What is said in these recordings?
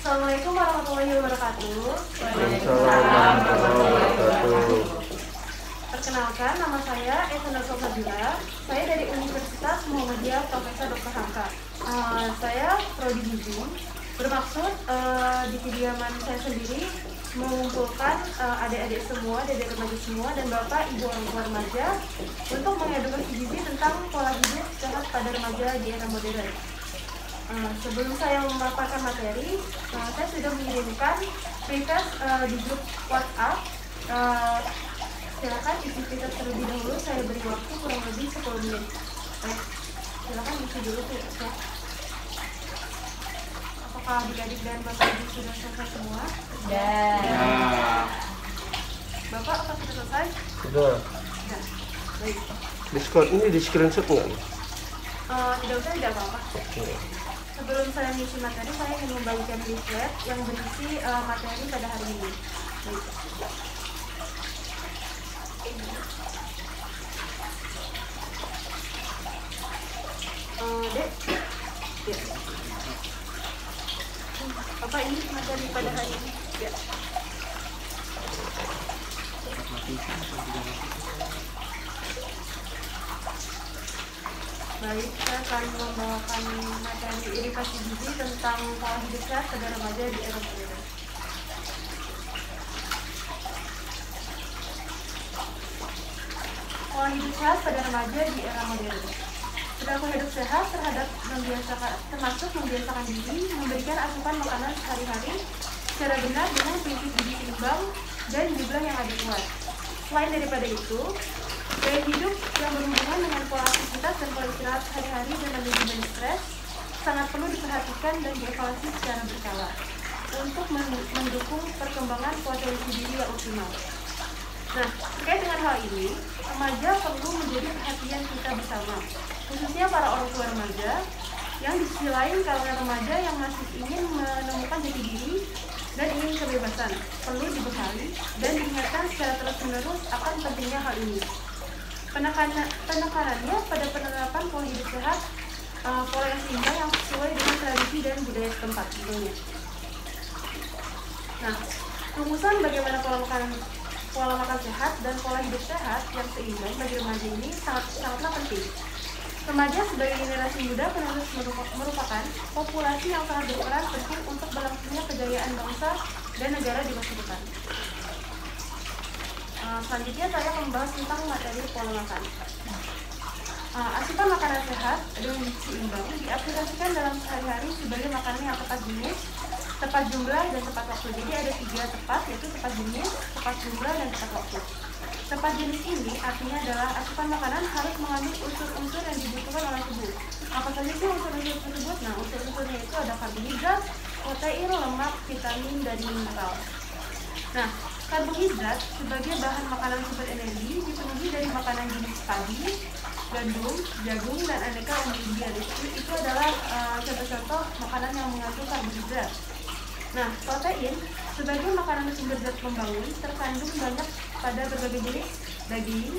Assalamualaikum warahmatullahi wabarakatuh. Waalaikumsalam warahmatullahi wabarakatuh. Perkenalkan, nama saya Eva Nurul Fadila. Saya dari Universitas Muhammadiyah Profesor Dr. Hamka. Saya prodi gizi. Bermaksud di kediaman saya sendiri mengumpulkan adik-adik semua, adik-adik remaja semua, dan bapak ibu orang tua remaja untuk mengedukasi gizi tentang pola hidup sehat pada remaja di era modern. Sebelum saya memaparkan materi, saya sudah mengirimkan pretest di grup WhatsApp. Silakan isi pretest terlebih dahulu. Saya beri waktu kurang lebih 10 menit. Baik, silakan isi dulu pretestnya. Apakah adik-adik dan bapak ibu sudah selesai semua? Ya. Bapak, apa sudah selesai? Sudah. Sudah. Baik. Ini di screenshot nggak? Tidak usah, tidak apa-apa. Sebelum saya mengisi materi, saya ingin membagikan leaflet yang berisi materi pada hari ini. Baik. Dek, ya. Apa ini materi pada hari ini? Ya. Baik, saya akan membawakan materi edukasi gizi tentang pola hidup sehat pada remaja di era modern. Pola hidup sehat pada remaja di era modern. Perilaku hidup sehat termasuk membiasakan diri memberikan asupan makanan sehari-hari secara benar dengan prinsip gizi seimbang dan jumlah yang adekuat. Selain daripada itu, gaya hidup yang berhubungan dengan pola aktivitas dan pola istirahat sehari-hari dan manajemen stres sangat perlu diperhatikan dan dievaluasi secara berkala untuk mendukung perkembangan potensi diri yang optimal. Nah, terkait dengan hal ini, remaja perlu menjadi perhatian kita bersama, khususnya para orang tua remaja yang di sisi lain karena remaja yang masih ingin menemukan jati diri dan ingin kebebasan, perlu dibekali dan diingatkan secara terus-menerus akan pentingnya hal ini. Penekanannya pada penerapan pola hidup sehat, pola yang seimbang yang sesuai dengan tradisi dan budaya setempat tentunya. Nah, rumusan bagaimana pola makan sehat dan pola hidup sehat yang seimbang bagi remaja ini sangatlah penting. Remaja sebagai generasi muda penerus merupakan populasi yang sangat berperan penting untuk berlangsungnya kejayaan bangsa dan negara di masa depan. Selanjutnya saya akan membahas tentang materi pola makan. Asupan makanan sehat dan seimbang diaplikasikan dalam sehari-hari sebagai makanan yang tepat jenis, tepat jumlah, dan tepat waktu. Jadi ada 3 tepat, yaitu tepat jenis, tepat jumlah, dan tepat waktu. Tepat jenis ini artinya adalah asupan makanan harus mengandung unsur-unsur yang dibutuhkan oleh tubuh. Apa saja sih unsur-unsur tersebut? Nah, unsur-unsurnya itu ada karbohidrat, protein, lemak, vitamin, dan mineral. Nah, karbohidrat sebagai bahan makanan sumber energi dipenuhi dari makanan jenis padi, gandum, jagung, dan aneka umbi-umbian. Itu adalah contoh-contoh makanan yang mengandung karbohidrat. Nah, protein sebagai makanan sumber zat pembangun terkandung banyak pada berbagai jenis daging,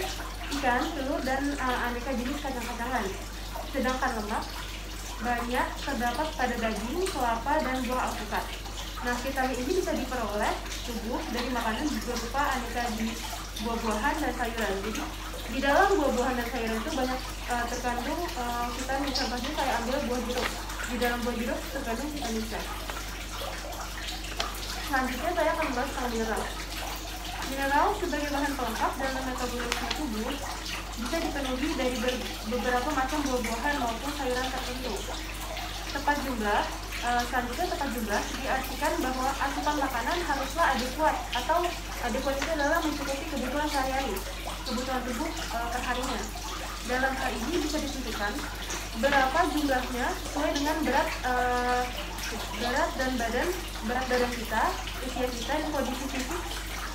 ikan, telur, dan aneka jenis kacang-kacangan. Sedangkan lemak banyak terdapat pada daging, kelapa, dan buah alpukat. Nah, vitamin ini bisa diperoleh tubuh dari makanan berupa aneka jenis buah-buahan dan sayuran. Jadi, di dalam buah-buahan dan sayuran itu banyak terkandung vitamin. Contohnya saya ambil buah jeruk. Di dalam buah jeruk terkandung vitamin C. Selanjutnya saya akan membahas tentang mineral. Mineral sebagai bahan pelengkap dalam metabolisme tubuh bisa dipenuhi dari beberapa macam buah-buahan maupun sayuran tertentu. Tepat jumlah, selanjutnya tepat jumlah diartikan bahwa asupan makanan haruslah adekuat, atau adekuat itu adalah mencukupi kebutuhan sehari-hari, kebutuhan tubuh perharinya. Dalam hal ini bisa ditentukan berapa jumlahnya sesuai dengan berat badan kita, usia kita, dan kondisi fisik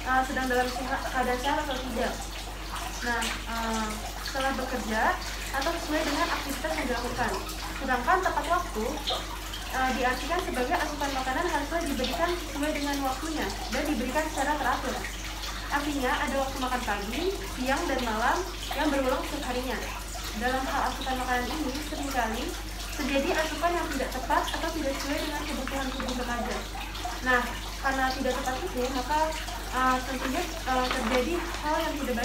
sedang dalam keadaan sehat atau tidak. Nah, setelah bekerja atau sesuai dengan aktivitas yang dilakukan. Sedangkan tepat waktu diartikan sebagai asupan makanan harusnya diberikan sesuai dengan waktunya dan diberikan secara teratur. Artinya ada waktu makan pagi, siang, dan malam yang berulang setiap harinya. Dalam hal asupan makanan ini seringkali terjadi asupan yang tidak tepat atau tidak sesuai dengan kebutuhan tubuh remaja. Nah, karena tidak tepat itu, maka tentunya terjadi hal yang tidak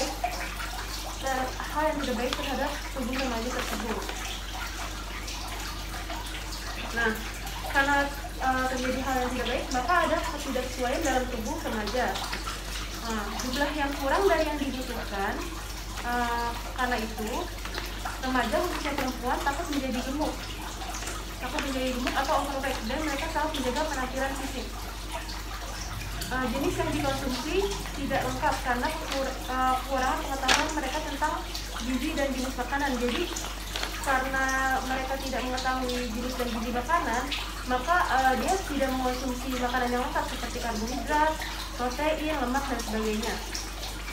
baik terhadap tubuh remaja tersebut. Nah, karena terjadi hal yang tidak baik, maka ada ketidaksesuaian dalam tubuh remaja. Jumlah yang kurang dari yang dibutuhkan. Karena itu, remaja khususnya perempuan takut menjadi gemuk atau overweight, dan mereka sangat menjaga penampilan fisik. Jenis yang dikonsumsi tidak lengkap karena kekurangan pengetahuan mereka tentang gizi dan jenis makanan. Jadi karena mereka tidak mengetahui jenis dan gizi makanan, maka dia tidak mengonsumsi makanan yang lengkap seperti karbohidrat, protein, lemak, dan sebagainya.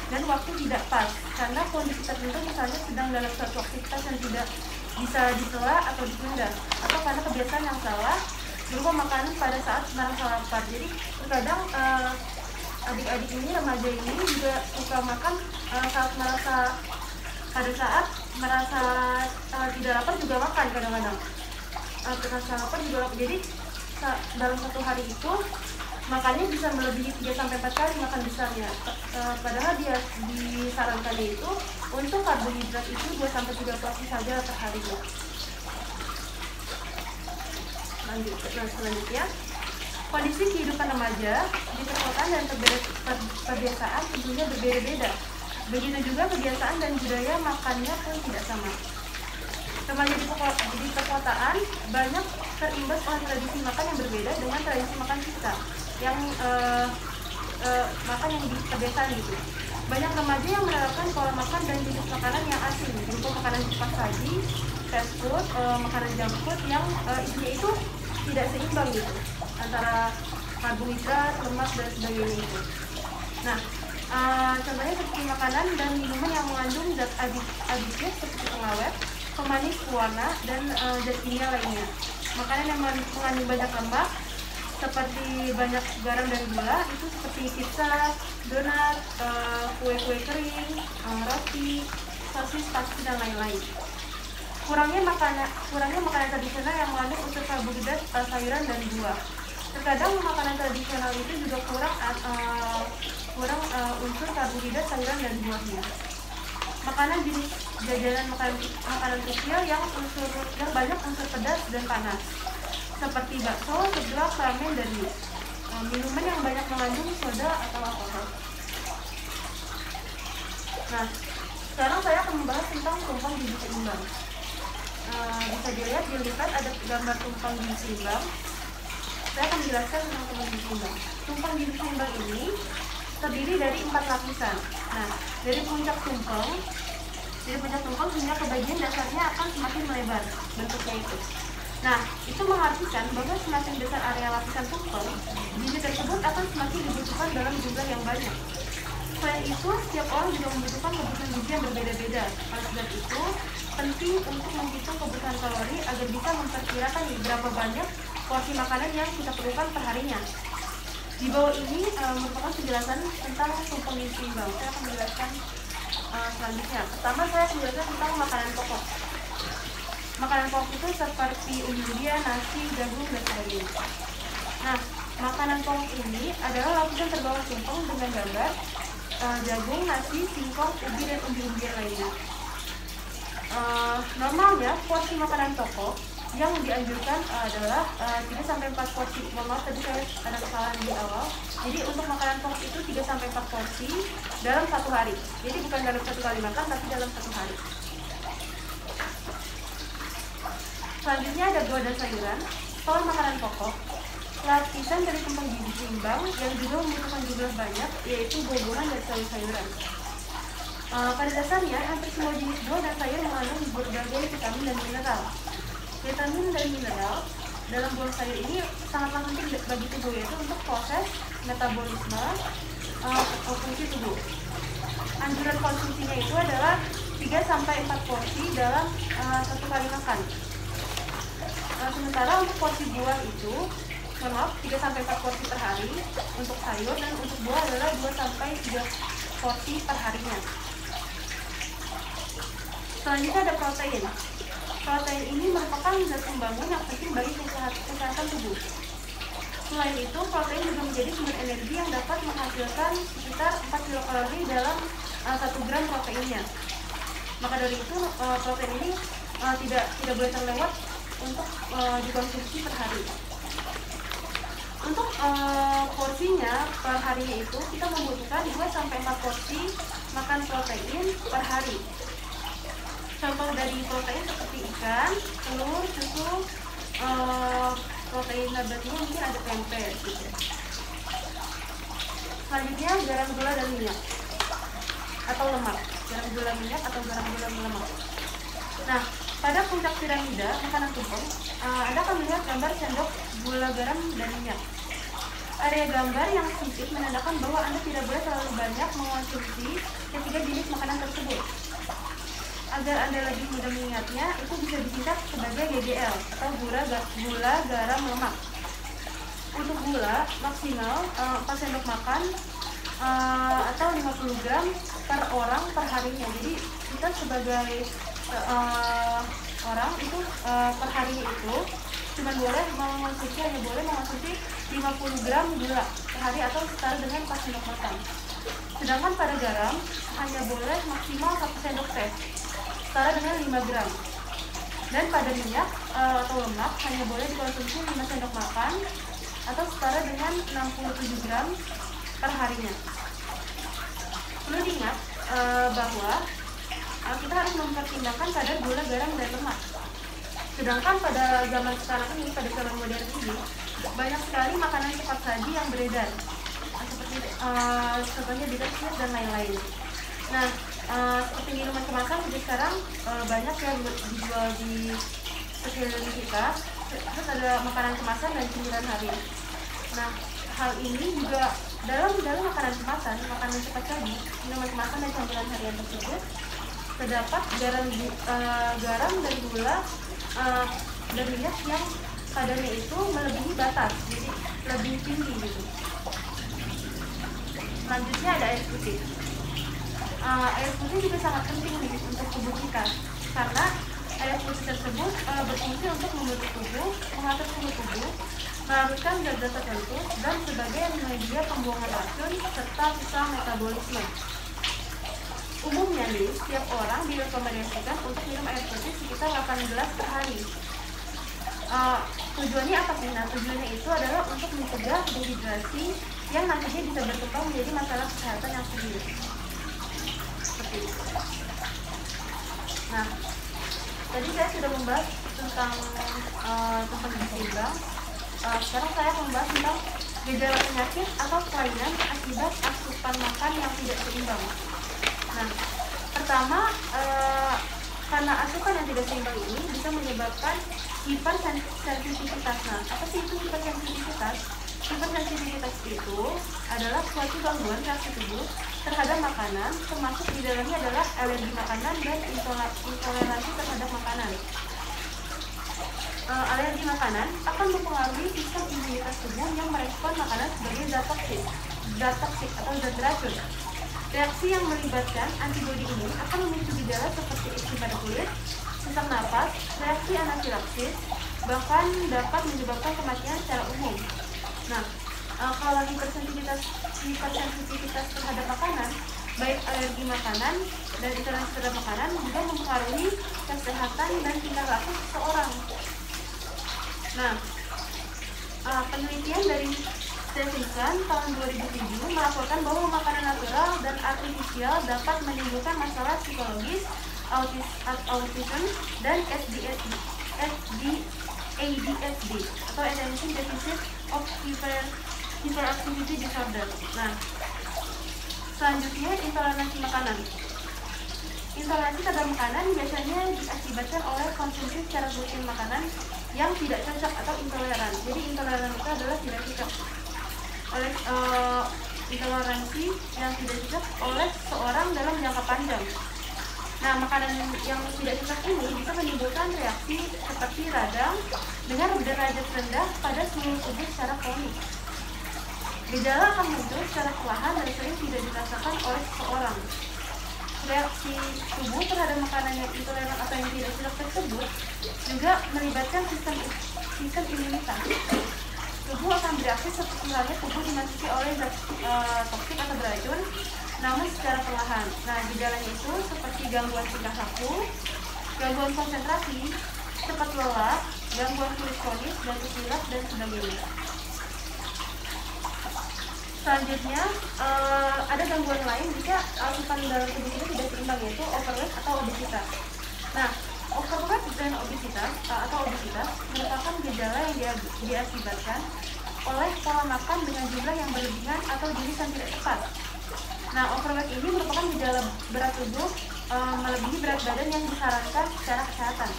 Dan waktu tidak pas karena kondisi tertentu, misalnya sedang dalam suatu aktivitas yang tidak bisa disela atau ditunda, atau karena kebiasaan yang salah berupa makanan pada saat merasa lapar. Jadi terkadang adik-adik ini, remaja ini juga suka makan saat merasa tidak lapar juga makan kadang-kadang. Merasa lapar juga lapar. Jadi dalam satu hari itu makannya bisa melebihi 3-4 kali makan besarnya. Padahal dia disarankannya itu untuk karbohidrat itu 2-3 porsi saja per harinya. Selanjutnya, kondisi kehidupan remaja di perkotaan dan kebiasaan tentunya berbeda-beda. Begitu juga kebiasaan dan budaya makannya pun tidak sama. Remaja di perkotaan banyak terimbas oleh tradisi makan yang berbeda dengan tradisi makan kita, yang makan yang di pedesaan gitu. Banyak remaja yang menerapkan pola makan dan jenis makanan yang asing, berupa makanan cepat saji, fast food, makanan junk food yang isinya itu tidak seimbang gitu antara karbohidrat, lemak, dan sebagainya itu. Nah, contohnya seperti makanan dan minuman yang mengandung zat aditif seperti pengawet, pemanis, pewarna, dan zat kimia lainnya. Makanan yang mengandung banyak lemak seperti banyak garam dan gula itu seperti pizza, donat, kue-kue kering, roti, sosis, pasti, dan lain-lain. Kurangnya makanan tradisional yang mengandung unsur karbohidrat, sayuran, dan buah. Terkadang makanan tradisional itu juga kurang unsur karbohidrat, sayuran, dan buahnya. Makanan jenis jajanan makanan kecil yang banyak unsur pedas dan panas, seperti bakso, seblak, ramen, dan mie. Minuman yang banyak mengandung soda atau alkohol. Nah, sekarang saya akan membahas tentang tumpang gizi seimbang. Bisa dilihat di lipat ada gambar tumpang gizi seimbang. Saya akan menjelaskan tentang tumpang gizi seimbang. Tumpang gizi seimbang ini terdiri dari 4 lapisan. Nah, dari puncak tumpang hingga ke bagian dasarnya akan semakin melebar bentuknya itu. Nah, itu mengartikan bahwa semakin besar area lapisan tumpeng, gizi tersebut akan semakin dibutuhkan dalam jumlah yang banyak. Selain itu, setiap orang juga membutuhkan kebutuhan gizi yang berbeda-beda. Oleh sebab itu, penting untuk menghitung kebutuhan kalori agar bisa memperkirakan berapa banyak porsi makanan yang kita perlukan perharinya. Di bawah ini merupakan penjelasan tentang tumpang gizi seimbang. Saya akan menjelaskan selanjutnya. Pertama, saya akan menjelaskan tentang makanan pokok. Makanan pokok itu seperti umbi-umbian, nasi, jagung, dan sebagainya. Nah, makanan pokok ini adalah lapisan terbawah tumpeng dengan gambar jagung, nasi, singkong, ubi, dan umbi-umbian lainnya. Normalnya porsi makanan pokok yang dianjurkan adalah 3-4 porsi. Mohon maaf tadi saya ada kesalahan di awal. Jadi untuk makanan pokok itu 3-4 porsi dalam 1 hari. Jadi bukan dalam 1 kali makan, tapi dalam 1 hari. Selanjutnya ada buah dan sayuran. Setelah makanan pokok, lapisan dari tumpang gizi seimbang yang juga membutuhkan jumlah banyak, yaitu buah-buahan dan sayur-sayuran. Pada dasarnya, hampir semua jenis buah dan sayur mengandung berbagai vitamin dan mineral. Vitamin dan mineral dalam buah sayur ini sangatlah penting bagi tubuh, yaitu untuk proses metabolisme fungsi tubuh. Anjuran konsumsinya itu adalah 3-4 porsi dalam 1 kali makan. Sementara untuk porsi buah itu, 3-4 porsi per hari untuk sayur, dan untuk buah adalah 2-3 porsi per harinya. Selanjutnya ada protein. Protein ini merupakan zat pembangun yang penting bagi kesehatan tubuh. Selain itu, protein juga menjadi sumber energi yang dapat menghasilkan sekitar 4 kilokalori dalam 1 gram proteinnya. Maka dari itu protein ini tidak boleh terlewat untuk dikonsumsi per hari. Untuk porsinya per harinya itu kita membutuhkan 2-4 porsi makan protein per hari. Contoh dari protein seperti ikan, telur, susu, protein nabatinya mungkin ada tempe gitu. Selanjutnya garam, gula, dan minyak atau lemak. Garam, gula, minyak atau garam, gula, lemak. Nah, pada puncak piramida makanan tumpeng, Anda akan melihat gambar sendok gula, garam, dan minyak. Area gambar yang sempit menandakan bahwa Anda tidak boleh terlalu banyak mengonsumsi ketiga jenis makanan tersebut. Agar Anda lebih mudah mengingatnya, itu bisa disingkat sebagai GGL atau gula, garam, lemak. Untuk gula, maksimal 4 sendok makan atau 50 gram per orang per harinya. Jadi kita sebagai orang itu per harinya itu hanya boleh mengonsumsi 50 gram gula per hari atau setara dengan 4 sendok makan. Sedangkan pada garam hanya boleh maksimal 1 sendok teh setara dengan 5 gram. Dan pada minyak atau lemak hanya boleh dikonsumsi 5 sendok makan atau setara dengan 67 gram per harinya. Perlu diingat bahwa kita harus mempertimbangkan kadar gula, garam, dan lemak. Sedangkan pada zaman sekarang ini, pada zaman modern ini, banyak sekali makanan cepat saji yang beredar, seperti contohnya dessert dan lain-lain. Nah, seperti minuman kemasan jadi sekarang banyak yang dijual di sekeliling kita. Terus ada makanan kemasan dan cemilan harian. Nah, hal ini juga dalam makanan kemasan, makanan cepat saji, minuman kemasan dan cemilan harian tersebut terdapat garam dan gula dan minyak yang kadarnya itu melebihi batas, jadi lebih tinggi gitu. Selanjutnya ada air putih. Air putih juga sangat penting nih untuk tubuh kita, karena air putih tersebut berfungsi untuk membentuk tubuh, mengatur suhu tubuh, melarutkan zat-zat tertentu, dan sebagai media pembuangan racun serta sisa metabolisme. Umumnya nih, setiap orang direkomendasikan untuk minum air putih sekitar 8 gelas per hari. Tujuannya apa sih? Nah, tujuannya itu adalah untuk mencegah dehidrasi yang nantinya bisa berkembang menjadi masalah kesehatan yang serius. Seperti itu. Nah, tadi saya sudah membahas tentang gizi seimbang. Sekarang saya membahas tentang gejala penyakit atau kelainan akibat asupan makan yang tidak seimbang. Nah, pertama, karena asupan yang tidak seimbang ini bisa menyebabkan hipersensitivitas. Nah, apa sih itu hipersensitivitas? Hipersensitivitas itu adalah suatu gangguan reaksi tubuh terhadap makanan, termasuk di dalamnya adalah alergi makanan dan intoleransi terhadap makanan. Alergi makanan akan mempengaruhi sistem imunitas tubuh yang merespon makanan sebagai zat toksik atau zat beracun. Reaksi yang melibatkan antibodi ini akan memicu gejala seperti eczema pada kulit, sesak napas, reaksi anafilaksis, bahkan dapat menyebabkan kematian secara umum. Nah, kalau hipersensitivitas terhadap makanan, baik alergi makanan dan intoleransi terhadap makanan juga mempengaruhi kesehatan dan tingkah laku seseorang. Nah, penelitian dari Stevenson tahun 2007 melaporkan bahwa makanan natural dan artifisial dapat menimbulkan masalah psikologis, autism, dan ADHD atau Attention Deficit of Hyperactivity Disorder. Nah, selanjutnya intoleransi makanan. Intoleransi terhadap makanan biasanya diakibatkan oleh konsumsi secara rutin makanan yang tidak cocok atau intoleran. Jadi intoleran itu adalah tidak cocok oleh intoleransi yang tidak cocok oleh seorang dalam jangka panjang. Nah, makanan yang tidak cocok ini bisa menimbulkan reaksi seperti radang dengan derajat rendah pada seluruh tubuh secara kronik. Gejala akan muncul secara perlahan dan sering tidak dirasakan oleh seseorang. Reaksi tubuh terhadap makanan yang intoleran atau yang tidak cocok tersebut juga melibatkan sistem imunitas. tubuh akan bereaksi seperti halnya tubuh dimasuki oleh zat toksik atau beracun, namun secara perlahan. Nah, gejalanya itu seperti gangguan tingkah laku, gangguan konsentrasi, cepat lelah, gangguan kulit kronis, batuk pilek, dan sebagainya. Selanjutnya, ada gangguan lain jika asupan dalam tubuh kita tidak seimbang, yaitu overweight atau obesitas. Nah, overweight dan obesitas merupakan gejala yang diakibatkan oleh pola makan dengan jumlah yang berlebihan atau jenis yang tidak tepat. Nah, overweight ini merupakan gejala berat tubuh melebihi berat badan yang disarankan secara kesehatan.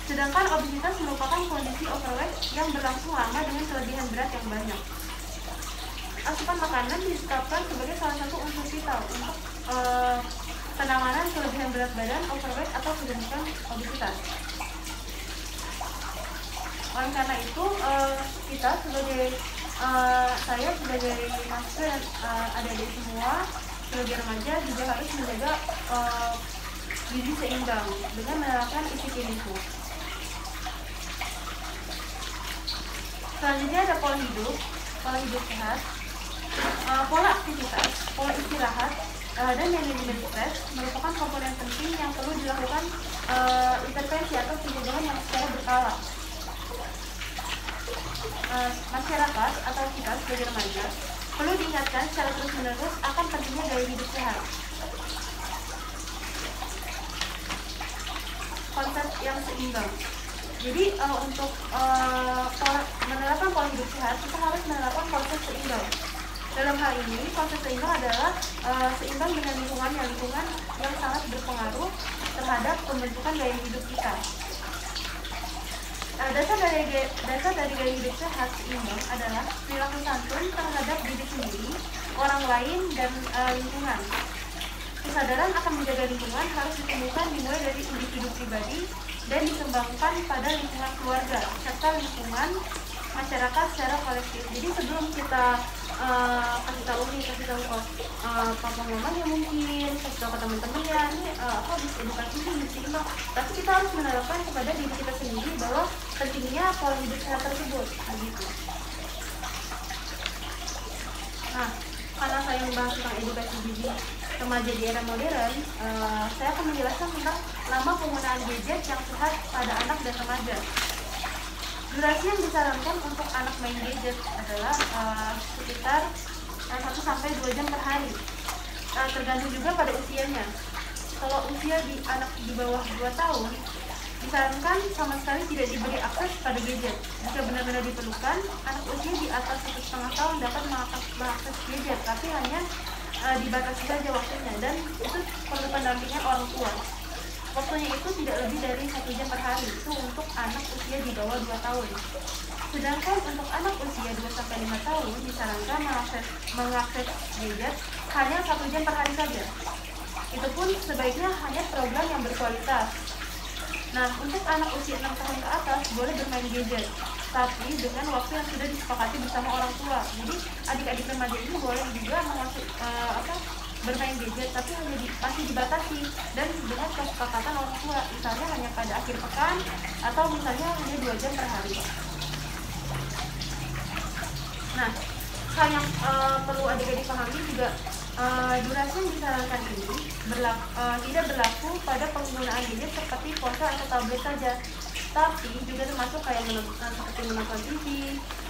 Sedangkan obesitas merupakan kondisi overweight yang berlangsung lama dengan kelebihan berat yang banyak. Asupan makanan ditetapkan sebagai salah satu unsur vital untuk penanganan kelebihan berat badan, overweight, atau kegemukan obesitas. Oleh karena itu, kita sebagai saya sebagai mahasiswa dan adik-adik semua sebagai remaja juga harus menjaga gizi seimbang dengan menerapkan isi piringku. Selanjutnya ada pola hidup sehat, pola aktivitas, pola istirahat, dan manajemen stres merupakan komponen penting yang perlu dilakukan intervensi atau pencegahan yang secara berkala. Masyarakat atau kita sebagai remaja perlu diingatkan secara terus-menerus akan pentingnya gaya hidup sehat. Konsep yang seimbang. Jadi untuk menerapkan pola hidup sehat, kita harus menerapkan konsep seimbang. Dalam hal ini, konsep seimbang adalah seimbang dengan lingkungan yang sangat berpengaruh terhadap pembentukan gaya hidup kita. Dasar dari gaya hidup sehat seimbang adalah perilaku santun terhadap diri sendiri, orang lain, dan lingkungan. Kesadaran akan menjaga lingkungan harus ditemukan dimulai dari individu pribadi dan dikembangkan pada lingkungan keluarga serta lingkungan masyarakat secara kolektif. Jadi sebelum kita kasih tahu ke papa mamanya, mungkin kasih tahu ke teman-temannya, ini aku habis edukasi ini seimbang, tapi kita harus menerapkan kepada diri kita sendiri bahwa pentingnya pola hidup sehat tersebut, begitu. Nah, karena saya membahas tentang edukasi gizi remaja di era modern, saya akan menjelaskan tentang lama penggunaan gadget yang sehat pada anak dan remaja. Durasi yang disarankan untuk anak main gadget adalah sekitar 1-2 jam per hari. Tergantung juga pada usianya. Kalau usia anak di bawah 2 tahun, disarankan sama sekali tidak diberi akses pada gadget. Jika benar-benar diperlukan, anak usia di atas 1,5 tahun dapat mengakses gadget, tapi hanya dibatasi saja waktunya, dan itu perlu pendampingan orang tua. Waktunya itu tidak lebih dari 1 jam per hari, itu untuk anak usia di bawah 2 tahun. Sedangkan untuk anak usia 2-5 tahun disarankan mengakses gadget hanya 1 jam per hari saja. Itu pun sebaiknya hanya program yang berkualitas. Nah, untuk anak usia 6 tahun ke atas boleh bermain gadget, tapi dengan waktu yang sudah disepakati bersama orang tua. Jadi adik-adik remaja ini boleh juga bermain gadget, tapi masih dibatasi dan dengan kesepakatan orang tua, misalnya hanya pada akhir pekan atau misalnya hanya 2 jam per hari. Nah, hal yang perlu adik-adik pahami juga, durasi yang disarankan ini tidak berlaku pada penggunaan gadget seperti ponsel atau tablet saja, tapi juga termasuk kayak seperti menonton TV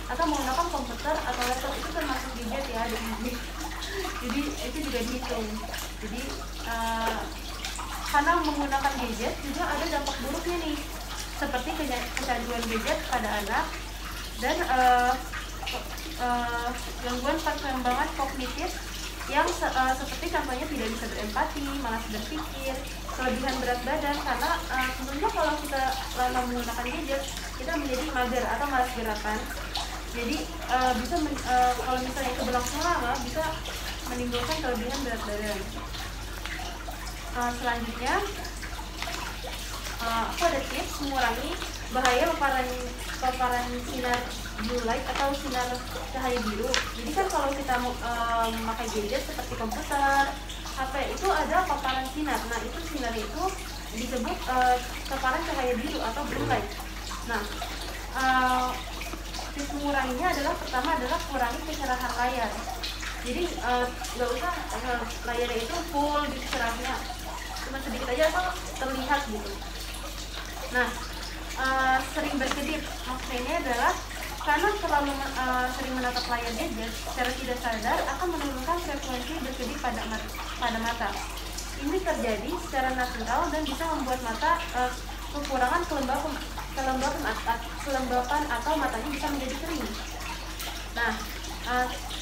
atau menggunakan komputer atau laptop, itu termasuk gadget ya, jadi itu juga dihitung. Jadi karena menggunakan gadget juga ada dampak buruknya nih, seperti kecanduan gadget pada anak dan gangguan perkembangan kognitif yang seperti contohnya tidak bisa berempati, malas berpikir, kelebihan berat badan, karena sebenarnya kalau kita lama menggunakan gadget kita menjadi mager atau malas gerakan. Jadi kalau misalnya itu berlangsung lama bisa menimbulkan kelebihan berat badan. Selanjutnya aku ada tips mengurangi bahaya paparan sinar blue light atau sinar cahaya biru. Jadi kan kalau kita memakai gadget seperti komputer, HP, itu ada paparan sinar. Nah, itu sinar itu disebut paparan cahaya biru atau blue light. Nah, tips menguranginya adalah pertama adalah kurangi kecerahan layar. Jadi nggak usah layarnya itu full gitu cerahnya, cuma sedikit aja asal terlihat gitu. Nah, sering berkedip maksudnya ini adalah karena terlalu sering menatap layar gadget secara tidak sadar akan menurunkan frekuensi berkedip pada mata. Ini terjadi secara natural dan bisa membuat mata kekurangan kelembapan atau matanya bisa menjadi kering. Nah,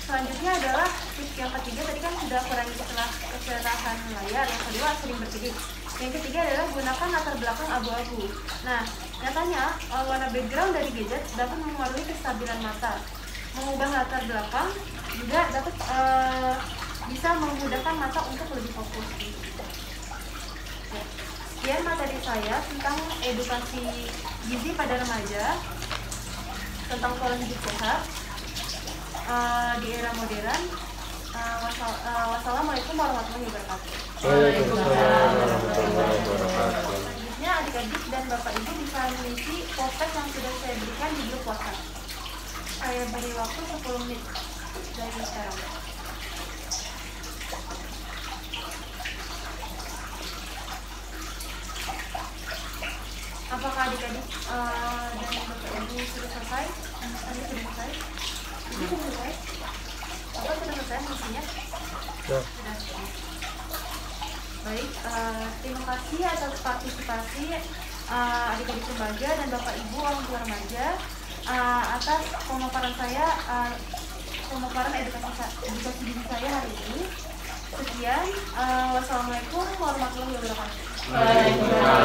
selanjutnya adalah tips yang ketiga tadi kan sudah kurangi kecerahan layar, yang kedua sering berkedip. Yang ketiga adalah gunakan latar belakang abu-abu. Nah, nyatanya warna background dari gadget dapat mempengaruhi kestabilan mata. Mengubah latar belakang juga dapat bisa memudahkan mata untuk lebih fokus. Sekian materi saya tentang edukasi gizi pada remaja, tentang pola hidup sehat di era modern. Wassalamualaikum warahmatullahi wabarakatuh. Waalaikumsalam warahmatullahi wabarakatuh. Selanjutnya adik-adik dan bapak ibu bisa mengisi poster yang sudah saya berikan di grup WhatsApp. Saya beri waktu 10 menit dari sekarang. Apakah adik-adik dan bapak ibu sudah selesai? Tadi sudah selesai? Ini sudah selesai? Apa sudah selesai misinya? Ya. Sudah. Baik, terima kasih atas partisipasi adik-adik remaja dan bapak ibu orang tua remaja atas pemaparan saya, pemaparan edukasi diri saya hari ini. Sekian, wassalamualaikum warahmatullahi wabarakatuh. Waalaikumsalam.